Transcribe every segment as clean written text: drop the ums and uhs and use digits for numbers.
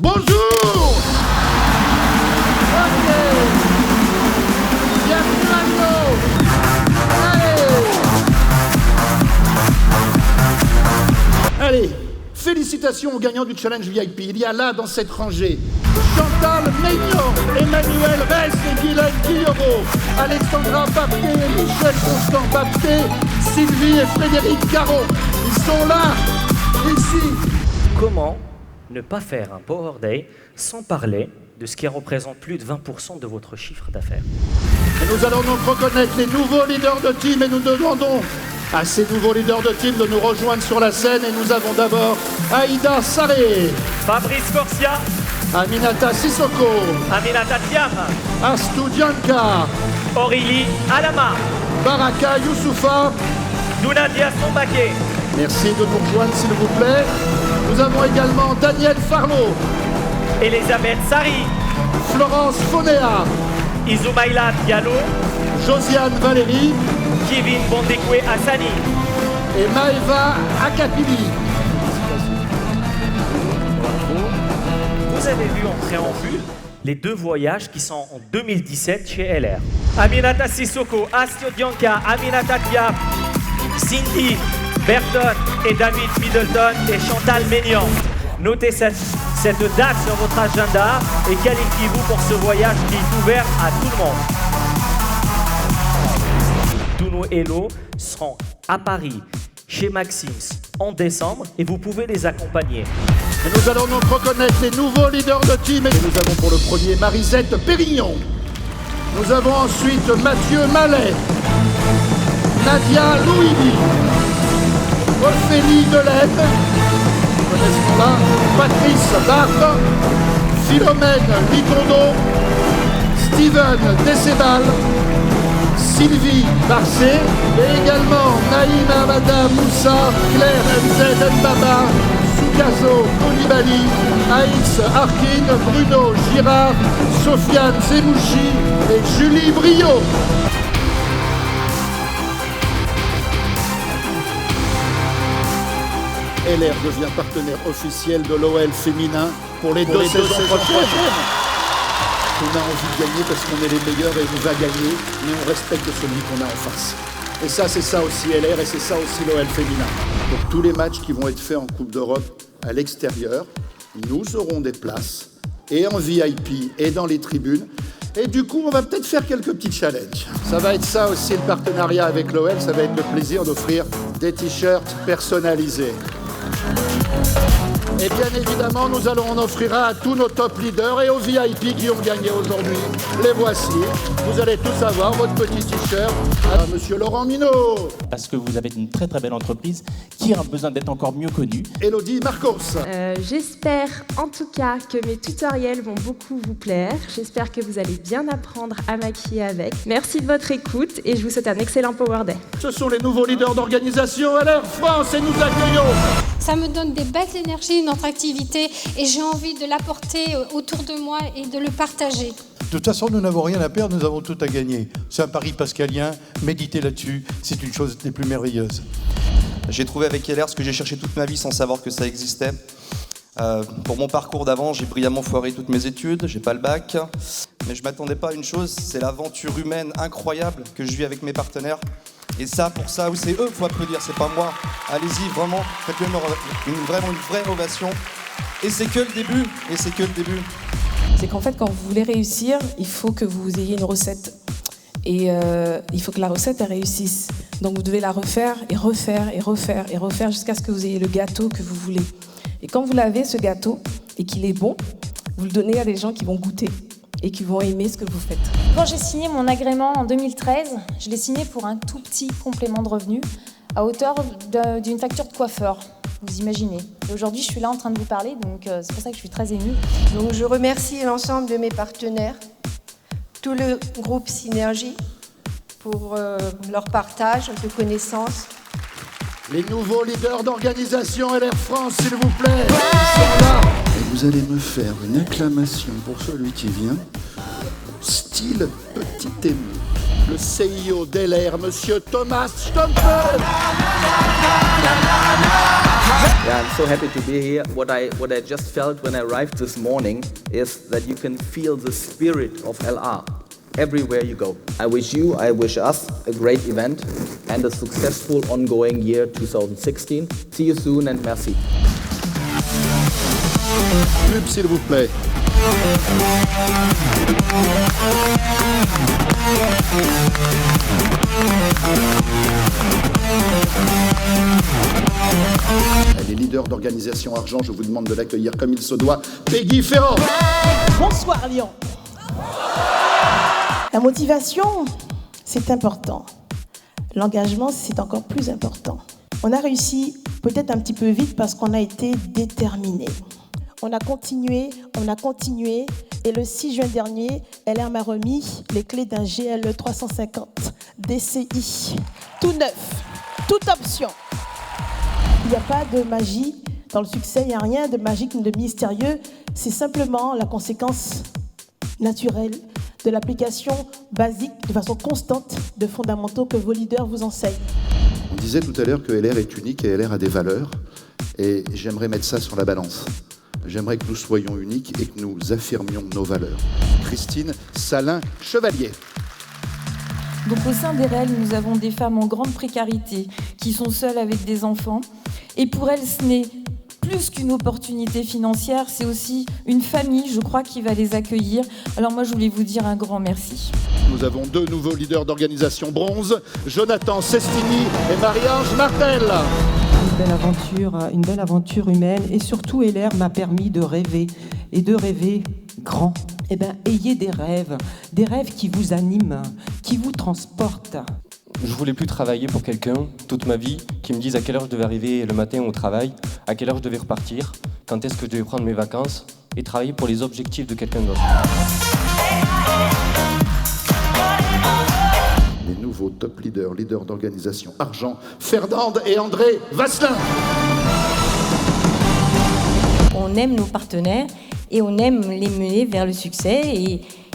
Bonjour. Ok. Bienvenue à nous. Allez, félicitations aux gagnants du challenge VIP. Il y a là, dans cette rangée, Chantal Meignan, Emmanuel Reyes et Guylaine Guillaumeau, Alexandra Bapté, Michel Constant Bapté, Sylvie et Frédéric Caron. Ils sont là, ici. Comment ne pas faire un Power Day sans parler de ce qui représente plus de 20% de votre chiffre d'affaires? Et nous allons donc reconnaître les nouveaux leaders de team et nous demandons à ces nouveaux leaders de team de nous rejoindre sur la scène. Et nous avons d'abord Aïda Saré, Fabrice Corsia, Aminata Sissoko, Aminata Thiam, Astou Dianka, Aurélie Alama, Baraka Youssoufa. Dounadia Sombaké, Merci de nous rejoindre s'il vous plaît. Nous avons également Daniel Farlot, Elisabeth Sari, Florence Fonéa, Izumaïla Diallo, Josiane Valérie Kevin Bondekwe Hassani. et Maëva Akapili. Vous avez vu en préambule les deux voyages qui sont en 2017 chez LR. Aminata Sissoko, Astio Dianka, Aminata Thiam, Cindy Berton et David Middleton et Chantal Meignan. Notez cette date sur votre agenda et qualifiez-vous pour ce voyage qui est ouvert à tout le monde. Tous nos Hello seront à Paris, chez Maxims, en décembre et vous pouvez les accompagner. Et nous allons donc reconnaître les nouveaux leaders de team. Et nous avons pour le premier Marisette Pérignon. Nous avons ensuite Mathieu Mallet, Nadia Louidi, Ophélie Delaine, connaissons-la, Patrice Barre, Philomène Litondo, Steven Decebal, Sylvie Barcé et également Naïma Madame Moussa, Claire MZ Mbaba, Soukazo Koulibaly, Aïs Arkin, Bruno Girard, Sofiane Zemouchi et Julie Brio. LR devient partenaire officiel de l'OL féminin pour les deux saisons prochaines. On a envie de gagner parce qu'on est les meilleurs et on va gagner, mais on respecte celui qu'on a en face. Et ça, c'est ça aussi LR et c'est ça aussi l'OL féminin. Donc tous les matchs qui vont être faits en Coupe d'Europe à l'extérieur, nous aurons des places et en VIP et dans les tribunes. Et du coup, on va peut-être faire quelques petits challenges. Ça va être ça aussi le partenariat avec l'OL, ça va être le plaisir d'offrir des t-shirts personnalisés. Et bien évidemment, nous allons en offrir un à tous nos top leaders et aux VIP qui ont gagné aujourd'hui. Les voici. Vous allez tous avoir votre petit t-shirt à Monsieur Laurent Minot. Parce que vous avez une très très belle entreprise qui a besoin d'être encore mieux connue. Élodie Marcos. J'espère en tout cas que mes tutoriels vont beaucoup vous plaire. J'espère que vous allez bien apprendre à maquiller avec. Merci de votre écoute et je vous souhaite un excellent Power Day. Ce sont les nouveaux leaders d'organisation LR France et nous accueillons. Ça me donne des belles énergies, notre activité, et j'ai envie de l'apporter autour de moi et de le partager. De toute façon, nous n'avons rien à perdre, nous avons tout à gagner. C'est un pari pascalien, méditez là-dessus, c'est une chose des plus merveilleuses. J'ai trouvé avec LR ce que j'ai cherché toute ma vie sans savoir que ça existait. Pour mon parcours d'avant, j'ai brillamment foiré toutes mes études, j'ai pas le bac. Mais je m'attendais pas à une chose, c'est l'aventure humaine incroyable que je vis avec mes partenaires. Et ça, pour ça, c'est eux qu'il faut applaudir, c'est pas moi. Allez-y, vraiment, faites-le une vraie ovation. Et c'est que le début, C'est qu'en fait, quand vous voulez réussir, il faut que vous ayez une recette. Et il faut que la recette, elle réussisse. Donc vous devez la refaire et refaire et refaire et refaire jusqu'à ce que vous ayez le gâteau que vous voulez. Et quand vous l'avez, ce gâteau, et qu'il est bon, vous le donnez à des gens qui vont goûter et qui vont aimer ce que vous faites. Quand j'ai signé mon agrément en 2013, je l'ai signé pour un tout petit complément de revenu à hauteur d'une facture de coiffeur. Vous imaginez. Et aujourd'hui, je suis là en train de vous parler, donc c'est pour ça que je suis très émue. Donc je remercie l'ensemble de mes partenaires, tout le groupe Synergie pour leur partage de connaissances. Les nouveaux leaders d'organisation LR France, s'il vous plaît. Ils sont là. Et vous allez me faire une acclamation pour celui qui vient, style petit ému. Le CIO d'LR, Monsieur Thomas Stompel. Yeah, I'm so happy to be here. What I just felt when I arrived this morning is that you can feel the spirit of LR everywhere you go. I wish us a great event and a successful ongoing year 2016. See you soon and merci. Pub, s'il vous plaît. Les leaders d'organisation Argent, je vous demande de l'accueillir comme il se doit. Peggy Ferrand. Bonsoir Lyon. La motivation, c'est important. L'engagement, c'est encore plus important. On a réussi peut-être un petit peu vite parce qu'on a été déterminés. On a continué, et le 6 juin dernier, LR m'a remis les clés d'un GLE 350 DCI. Tout neuf, toute option. Il n'y a pas de magie dans le succès, il n'y a rien de magique ni de mystérieux. C'est simplement la conséquence naturelle de l'application basique, de façon constante, de fondamentaux que vos leaders vous enseignent. On disait tout à l'heure que LR est unique et LR a des valeurs. Et j'aimerais mettre ça sur la balance. J'aimerais que nous soyons uniques et que nous affirmions nos valeurs. Christine Salin-Chevalier. Donc au sein des REL, nous avons des femmes en grande précarité qui sont seules avec des enfants. Et pour elles, ce n'est plus qu'une opportunité financière, c'est aussi une famille, je crois, qui va les accueillir. Alors moi, je voulais vous dire un grand merci. Nous avons 2 nouveaux leaders d'organisation bronze, Jonathan Sestini et Marie-Ange Martel. Une belle aventure humaine, et surtout LR m'a permis de rêver, et de rêver grand. Eh bien, ayez des rêves qui vous animent, qui vous transportent. Je voulais plus travailler pour quelqu'un toute ma vie qui me dise à quelle heure je devais arriver le matin au travail, à quelle heure je devais repartir, quand est-ce que je devais prendre mes vacances, et travailler pour les objectifs de quelqu'un d'autre. Les nouveaux top leaders d'organisation Argent, Ferdinand et André Vasselin. On aime nos partenaires et on aime les mener vers le succès.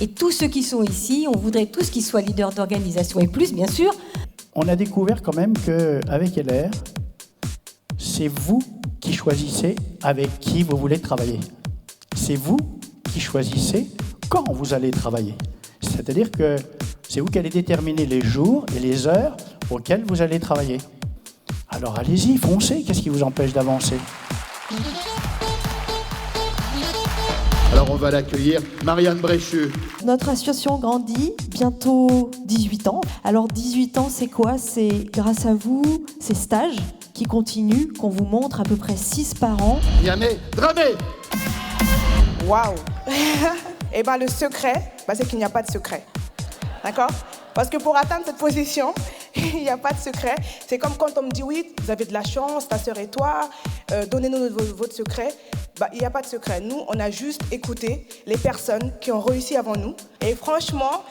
Et tous ceux qui sont ici, on voudrait tous qu'ils soient leaders d'organisation et plus, bien sûr. On a découvert quand même qu'avec LR, c'est vous qui choisissez avec qui vous voulez travailler. C'est vous qui choisissez quand vous allez travailler. C'est-à-dire que c'est vous qui allez déterminer les jours et les heures auxquels vous allez travailler. Alors allez-y, foncez, qu'est-ce qui vous empêche d'avancer ? Alors on va l'accueillir, Marianne Bréchu. Notre association grandit, bientôt 18 ans. Alors 18 ans, c'est quoi ? C'est grâce à vous, ces stages qui continuent, qu'on vous montre à peu près 6 par an. Yamé Dramé. Waouh. Eh bien le secret, c'est qu'il n'y a pas de secret. D'accord ? Parce que pour atteindre cette position, il n'y a pas de secret. C'est comme quand on me dit oui, vous avez de la chance, ta sœur et toi, donnez-nous votre secret. Il n'y a pas de secret. Nous, on a juste écouté les personnes qui ont réussi avant nous. Et franchement,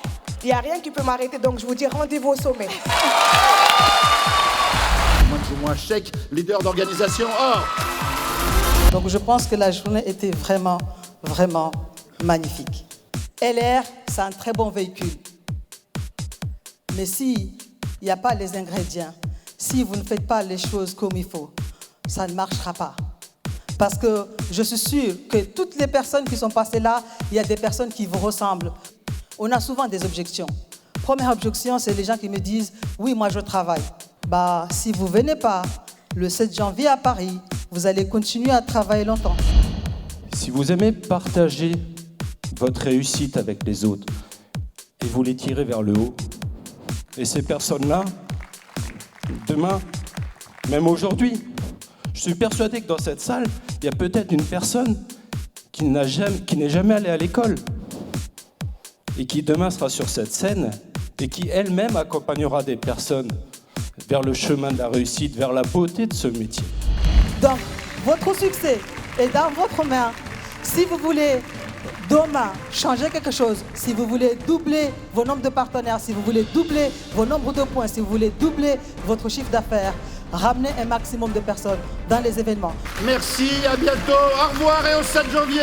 il n'y a rien qui peut m'arrêter. Donc je vous dis rendez-vous au sommet. Moins ou moins chèque, leader d'organisation Or. Donc je pense que la journée était vraiment, vraiment magnifique. LR, c'est un très bon véhicule. Mais s'il n'y a pas les ingrédients, si vous ne faites pas les choses comme il faut, ça ne marchera pas. Parce que je suis sûre que toutes les personnes qui sont passées là, il y a des personnes qui vous ressemblent. On a souvent des objections. Première objection, c'est les gens qui me disent « Oui, moi je travaille ». Si vous ne venez pas le 7 janvier à Paris, vous allez continuer à travailler longtemps. Si vous aimez partager votre réussite avec les autres et vous les tirez vers le haut, et ces personnes-là, demain, même aujourd'hui, je suis persuadé que dans cette salle, il y a peut-être une personne qui n'est jamais allée à l'école et qui demain sera sur cette scène et qui elle-même accompagnera des personnes vers le chemin de la réussite, vers la beauté de ce métier. Donc, votre succès est dans votre main. Si vous voulez demain changer quelque chose, si vous voulez doubler vos nombres de partenaires, si vous voulez doubler vos nombres de points, si vous voulez doubler votre chiffre d'affaires, ramenez un maximum de personnes dans les événements. Merci, à bientôt, au revoir et au 7 janvier.